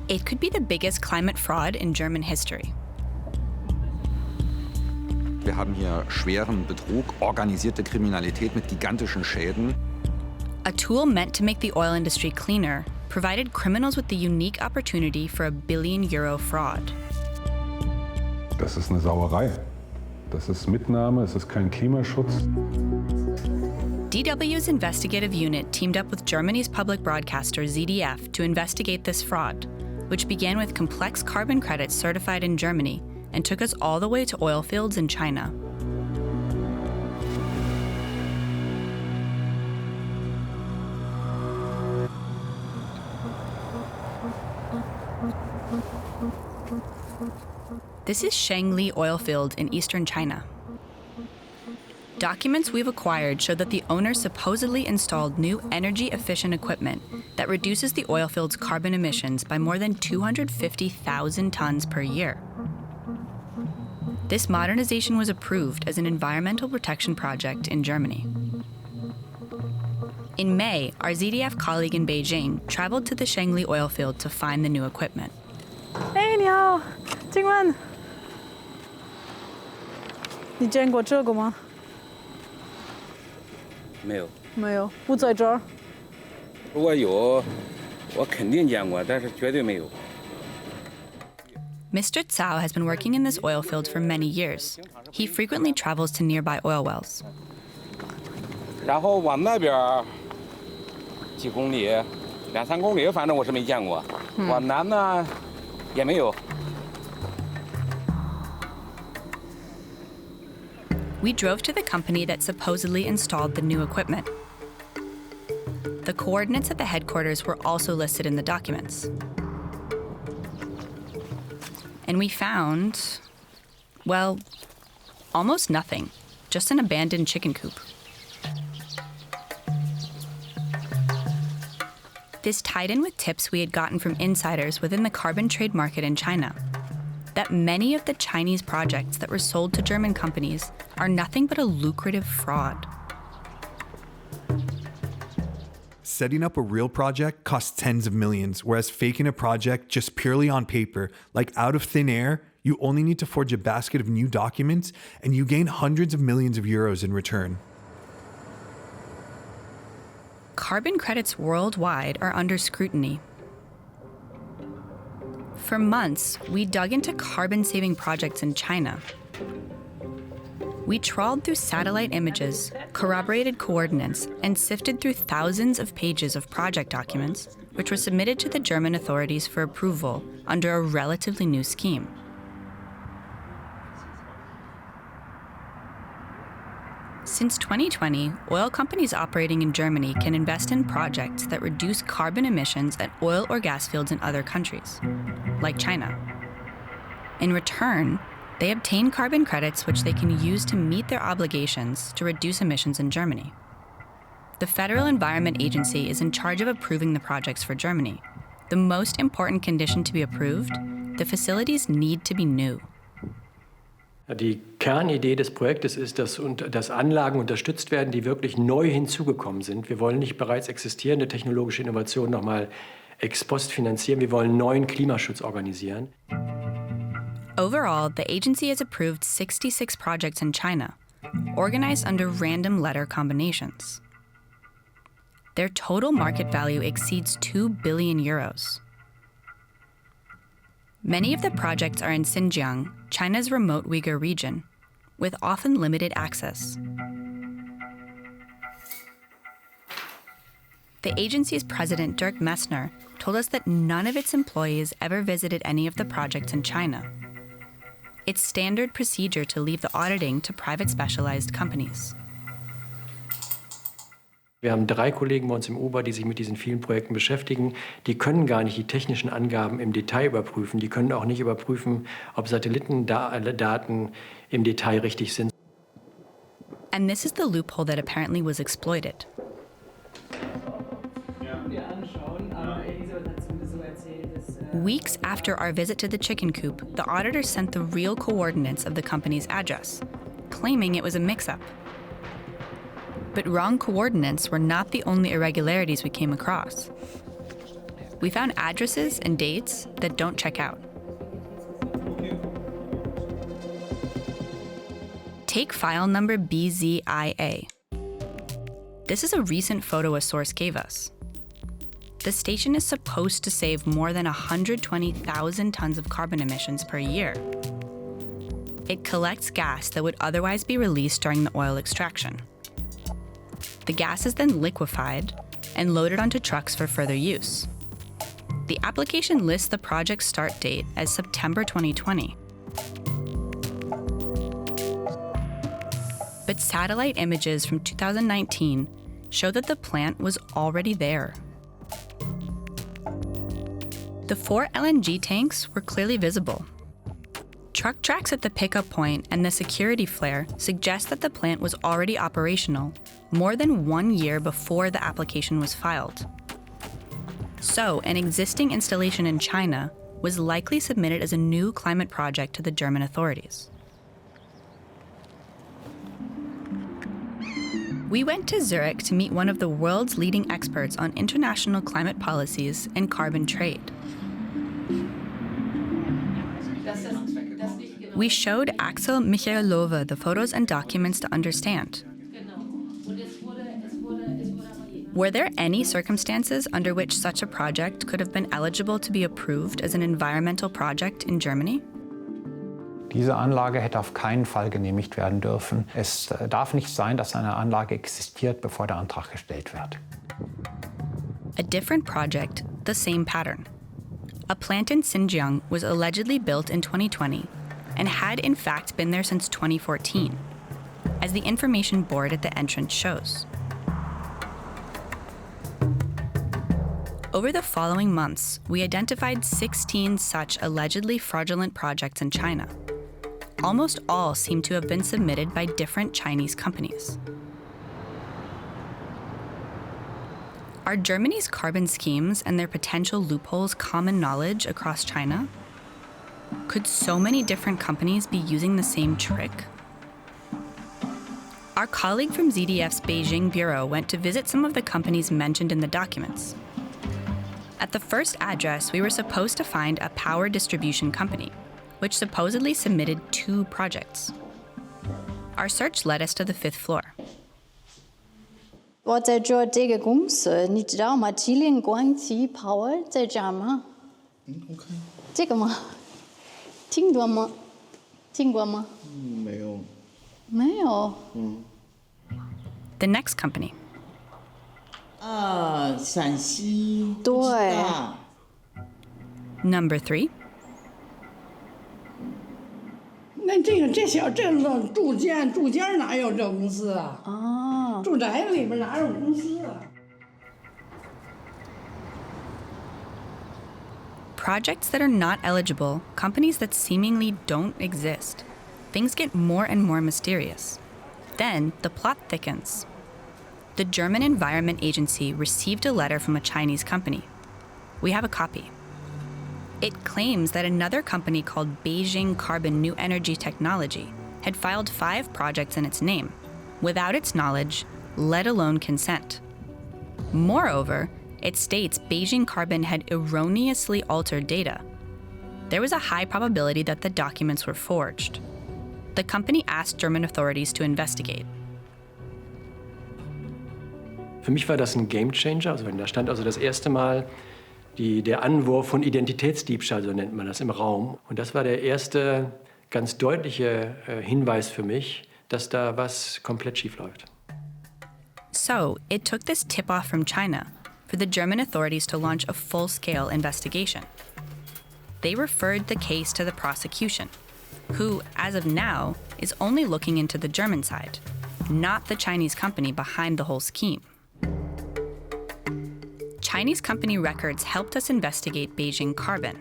It could be the biggest climate fraud in German history. Wir haben hier schweren Betrug, organisierte Kriminalität mit gigantischen Schäden. A tool meant to make the oil industry cleaner provided criminals with the unique opportunity for a €1 billion fraud. Das ist eine Sauerei. Das ist Mitnahme, es ist kein Klimaschutz. DW's investigative unit teamed up with Germany's public broadcaster ZDF to investigate this fraud, which began with complex carbon credits certified in Germany and took us all the way to oil fields in China. This is Shangli oil field in eastern China. Documents we've acquired show that the owner supposedly installed new energy-efficient equipment that reduces the oil field's carbon emissions by more than 250,000 tons per year. This modernization was approved as an environmental protection project in Germany. In May, our ZDF colleague in Beijing traveled to the Shangli oil field to find the new equipment. Hey, 你好，请问你见过这个吗？没有。没有，不在这儿。如果有，我肯定见过，但是绝对没有。Mr. Cao has been working in this oil field for many years. He frequently travels to nearby oil wells. 然后往那边几公里，2、3公里，反正我是没见过。往南呢，也没有。We drove to the company that supposedly installed the new equipment. The coordinates at the headquarters were also listed in the documents. And we found, well, almost nothing, just an abandoned chicken coop. This tied in with tips we had gotten from insiders within the carbon trade market in China, that many of the Chinese projects that were sold to German companies are nothing but a lucrative fraud. Setting up a real project costs tens of millions, whereas faking a project just purely on paper, like out of thin air, you only need to forge a basket of new documents and you gain hundreds of millions of euros in return. Carbon credits worldwide are under scrutiny. For months, we dug into carbon-saving projects in China. We trawled through satellite images, corroborated coordinates, and sifted through thousands of pages of project documents, which were submitted to the German authorities for approval under a relatively new scheme. Since 2020, oil companies operating in Germany can invest in projects that reduce carbon emissions at oil or gas fields in other countries, like China. In return, they obtain carbon credits which they can use to meet their obligations to reduce emissions in Germany. The Federal Environment Agency is in charge of approving the projects for Germany. The most important condition to be approved, the facilities need to be new. Die Kernidee des Projektes ist, dass Anlagen unterstützt werden, die wirklich neu hinzugekommen sind. Wir wollen nicht bereits existierende technologische Innovationen nochmal ex post finanzieren. Wir wollen neuen Klimaschutz organisieren. Overall, the agency has approved 66 projects in China, organized under random letter combinations. Their total market value exceeds €2 billion. Many of the projects are in Xinjiang, China's remote Uyghur region, with often limited access. The agency's president, Dirk Messner, told us that none of its employees ever visited any of the projects in China. It's standard procedure to leave the auditing to private specialized companies. Wir haben 3 Kollegen bei uns im UBA, die sich mit diesen vielen Projekten beschäftigen. Die können gar nicht die technischen Angaben im Detail überprüfen. Die können auch nicht überprüfen, ob Satellitendaten im Detail richtig sind. And this is the loophole that apparently was exploited. Weeks after our visit to the chicken coop, the auditor sent the real coordinates of the company's address, claiming it was a mix-up. But wrong coordinates were not the only irregularities we came across. We found addresses and dates that don't check out. Take file number BZIA. This is a recent photo a source gave us. The station is supposed to save more than 120,000 tons of carbon emissions per year. It collects gas that would otherwise be released during the oil extraction. The gas is then liquefied and loaded onto trucks for further use. The application lists the project's start date as September 2020. But satellite images from 2019 show that the plant was already there. The 4 LNG tanks were clearly visible. Truck tracks at the pickup point and the security flare suggest that the plant was already operational more than 1 year before the application was filed. So, an existing installation in China was likely submitted as a new climate project to the German authorities. We went to Zurich to meet one of the world's leading experts on international climate policies and carbon trade. We showed Axel Michailova the photos and documents to understand. Were there any circumstances under which such a project could have been eligible to be approved as an environmental project in Germany? Diese Anlage hätte auf keinen Fall genehmigt werden dürfen. Es darf nicht sein, dass eine Anlage existiert, bevor der Antrag gestellt wird. A different project, the same pattern. A plant in Xinjiang was allegedly built in 2020 and had in fact been there since 2014, as the information board at the entrance shows. Over the following months, we identified 16 such allegedly fraudulent projects in China. Almost all seem to have been submitted by different Chinese companies. Are Germany's carbon schemes and their potential loopholes common knowledge across China? Could so many different companies be using the same trick? Our colleague from ZDF's Beijing bureau went to visit some of the companies mentioned in the documents. At the first address, we were supposed to find a power distribution company, which supposedly submitted 2 projects. Our search led us to the 5th floor. 我在做这个公司，你知道吗？吉林广汽 Power 在这儿吗？我看这个吗？听过吗？听过吗？没有。没有。The next company. 陕西。对。Number 3. 那这小镇子住家哪有这公司啊？哦。住宅里边哪有公司啊？ Projects that are not eligible, companies that seemingly don't exist. Things get more and more mysterious. Then the plot thickens. The German Environment Agency received a letter from a Chinese company. We have a copy. It claims that another company called Beijing Carbon New Energy Technology had filed 5 projects in its name, without its knowledge, let alone consent. Moreover, it states Beijing Carbon had erroneously altered data. There was a high probability that the documents were forged. The company asked German authorities to investigate. Für mich war das ein Gamechanger. Also da stand also das erste Mal der Anwurf von Identitätsdiebstahl, so nennt man das, im Raum. Und das war der erste ganz deutliche Hinweis für mich, dass da was komplett schief läuft. So, it took this tip-off from China for the German authorities to launch a full-scale investigation. They referred the case to the prosecution, who, as of now, is only looking into the German side, not the Chinese company behind the whole scheme. Chinese company records helped us investigate Beijing Carbon.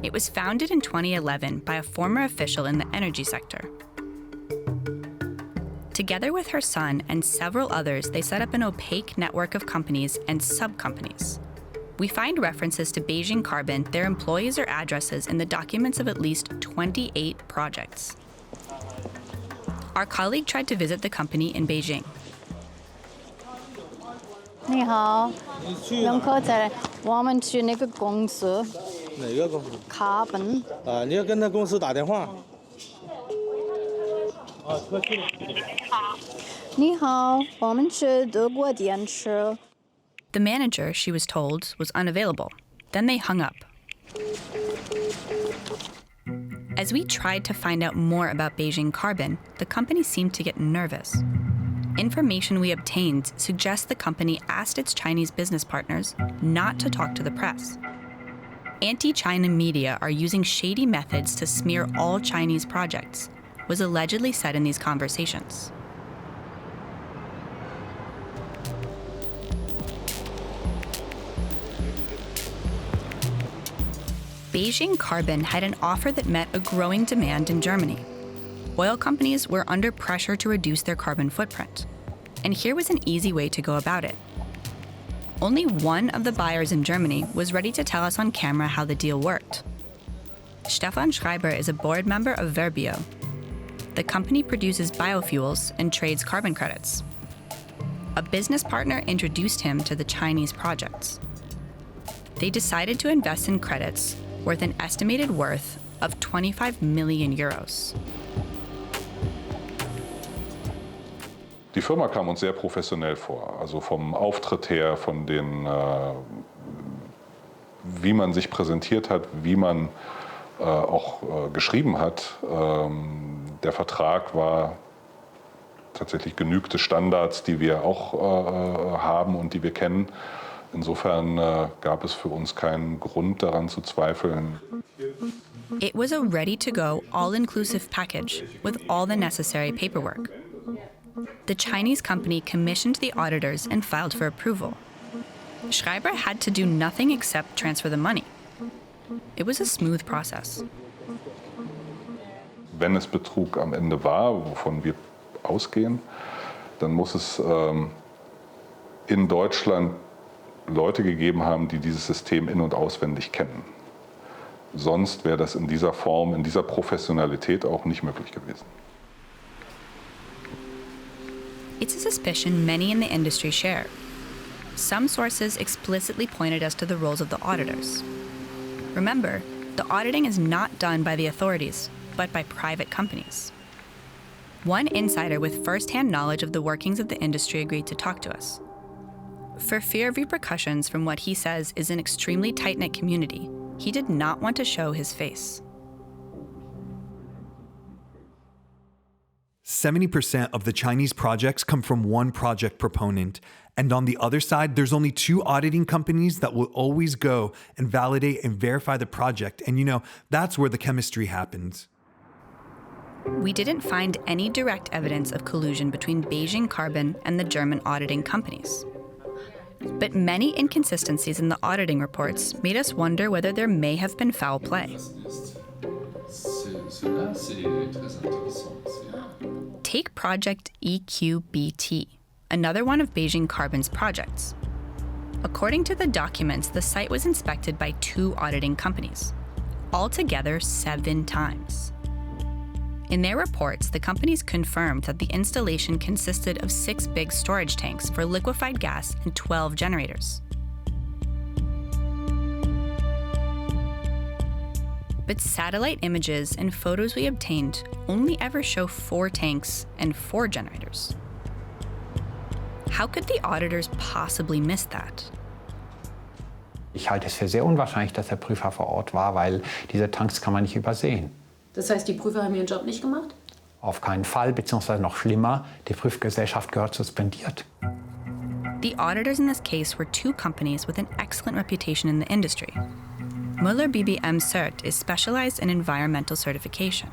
It was founded in 2011 by a former official in the energy sector. Together with her son and several others, they set up an opaque network of companies and sub-companies. We find references to Beijing Carbon, their employees or addresses in the documents of at least 28 projects. Our colleague tried to visit the company in Beijing. 你好，容科在我们去那个公司。哪个公司 ？Carbon。你要跟那公司打电话。你好，我们去德国电池。 The manager, she was told, was unavailable. Then they hung up. As we tried to find out more about Beijing Carbon, the company seemed to get nervous. Information we obtained suggests the company asked its Chinese business partners not to talk to the press. Anti-China media are using shady methods to smear all Chinese projects, was allegedly said in these conversations. Beijing Carbon had an offer that met a growing demand in Germany. Oil companies were under pressure to reduce their carbon footprint. And here was an easy way to go about it. Only one of the buyers in Germany was ready to tell us on camera how the deal worked. Stefan Schreiber is a board member of Verbio. The company produces biofuels and trades carbon credits. A business partner introduced him to the Chinese projects. They decided to invest in credits worth an estimated worth of 25 million euros. Die Firma kam uns sehr professionell vor, also vom Auftritt her, von den, wie man sich präsentiert hat, wie man auch geschrieben hat. Der Vertrag war tatsächlich genügte Standards, die wir auch haben und die wir kennen. Insofern gab es für uns keinen Grund daran zu zweifeln. It was a ready-to-go, all-inclusive package with all the necessary paperwork. The Chinese company commissioned the auditors and filed for approval. Schreiber had to do nothing except transfer the money. It was a smooth process. Wenn es Betrug am Ende war, wovon wir ausgehen, dann muss es in Deutschland Leute gegeben haben, die dieses System in- und auswendig kennen. Sonst wäre das in dieser Form, in dieser Professionalität auch nicht möglich gewesen. It's a suspicion many in the industry share. Some sources explicitly pointed us to the roles of the auditors. Remember, the auditing is not done by the authorities, but by private companies. One insider with first-hand knowledge of the workings of the industry agreed to talk to us. For fear of repercussions from what he says is an extremely tight-knit community, he did not want to show his face. 70% of the Chinese projects come from one project proponent. And on the other side, there's only 2 auditing companies that will always go and validate and verify the project. And that's where the chemistry happens. We didn't find any direct evidence of collusion between Beijing Carbon and the German auditing companies. But many inconsistencies in the auditing reports made us wonder whether there may have been foul play. Take Project EQBT, another one of Beijing Carbon's projects. According to the documents, the site was inspected by 2 auditing companies, altogether 7 times. In their reports, the companies confirmed that the installation consisted of 6 big storage tanks for liquefied gas and 12 generators. But satellite images and photos we obtained only ever show 4 tanks and 4 generators. How could the auditors possibly miss that? Ich halte es für sehr unwahrscheinlich, dass der Prüfer vor Ort war, weil diese Tanks kann man nicht übersehen. Das heißt, die Prüfer haben ihren Job nicht gemacht? Auf keinen Fall, beziehungsweise noch schlimmer, die Prüfgesellschaft gehört suspendiert. The auditors in this case were 2 companies with an excellent reputation in the industry. Müller BBM Cert is specialized in environmental certification.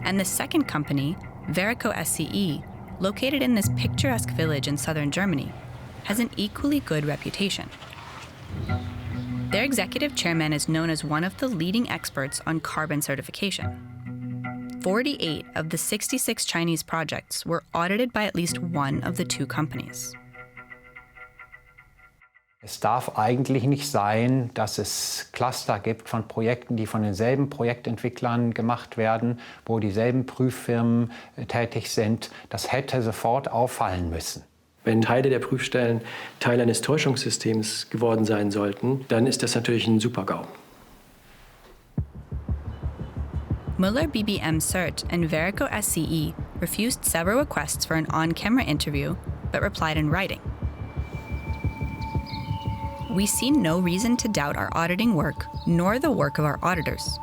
And the second company, Verico SCE, located in this picturesque village in southern Germany, has an equally good reputation. Their executive chairman is known as one of the leading experts on carbon certification. 48 of the 66 Chinese projects were audited by at least one of the 2 companies. Es darf eigentlich nicht sein, dass es Cluster gibt von Projekten, die von denselben Projektentwicklern gemacht werden, wo dieselben Prüffirmen tätig sind. Das hätte sofort auffallen müssen. Wenn Teile der Prüfstellen Teil eines Täuschungssystems geworden sein sollten, dann ist das natürlich ein Super-GAU. Mueller BBM CERT and Verico SCE refused several requests for an on-camera interview, but replied in writing. We see no reason to doubt our auditing work, nor the work of our auditors.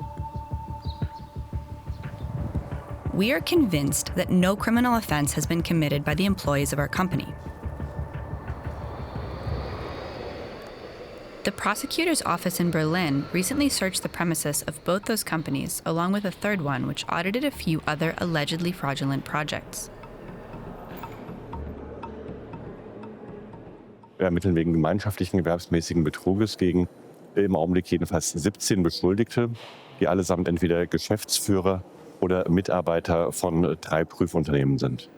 We are convinced that no criminal offense has been committed by the employees of our company. The prosecutor's office in Berlin recently searched the premises of both those companies, along with a third one which audited a few other allegedly fraudulent projects. Wir ermitteln wegen gemeinschaftlichen gewerbsmäßigen Betruges gegen im Augenblick jedenfalls 17 Beschuldigte, die allesamt entweder Geschäftsführer oder Mitarbeiter von 3 Prüfunternehmen sind.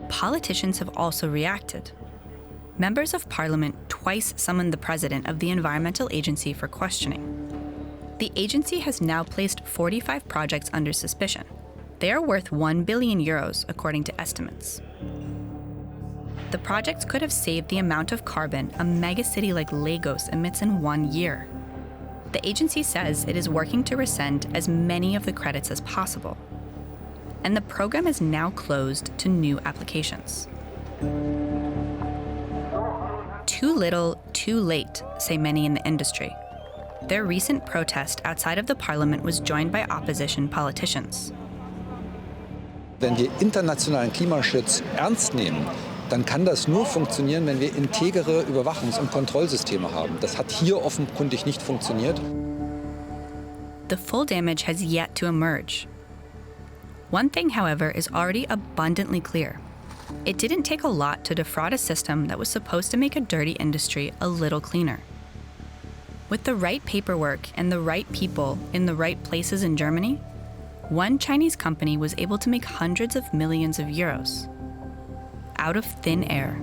Politicians have also reacted. Members of Parliament twice summoned the president of the Environmental Agency for questioning. The agency has now placed 45 projects under suspicion. They are worth 1 billion euros, according to estimates. The projects could have saved the amount of carbon a megacity like Lagos emits in 1 year. The agency says it is working to rescind as many of the credits as possible. And the program is now closed to new applications. Too little, too late, say many in the industry. Their recent protest outside of the parliament was joined by opposition politicians. Wenn wir internationalen Klimaschutz ernst nehmen, dann kann das nur funktionieren, wenn wir integere Überwachungs- und Kontrollsysteme haben. Das hat hier offenkundig nicht funktioniert. The full damage has yet to emerge. One thing, however, is already abundantly clear. It didn't take a lot to defraud a system that was supposed to make a dirty industry a little cleaner. With the right paperwork and the right people in the right places in Germany, one Chinese company was able to make hundreds of millions of euros out of thin air.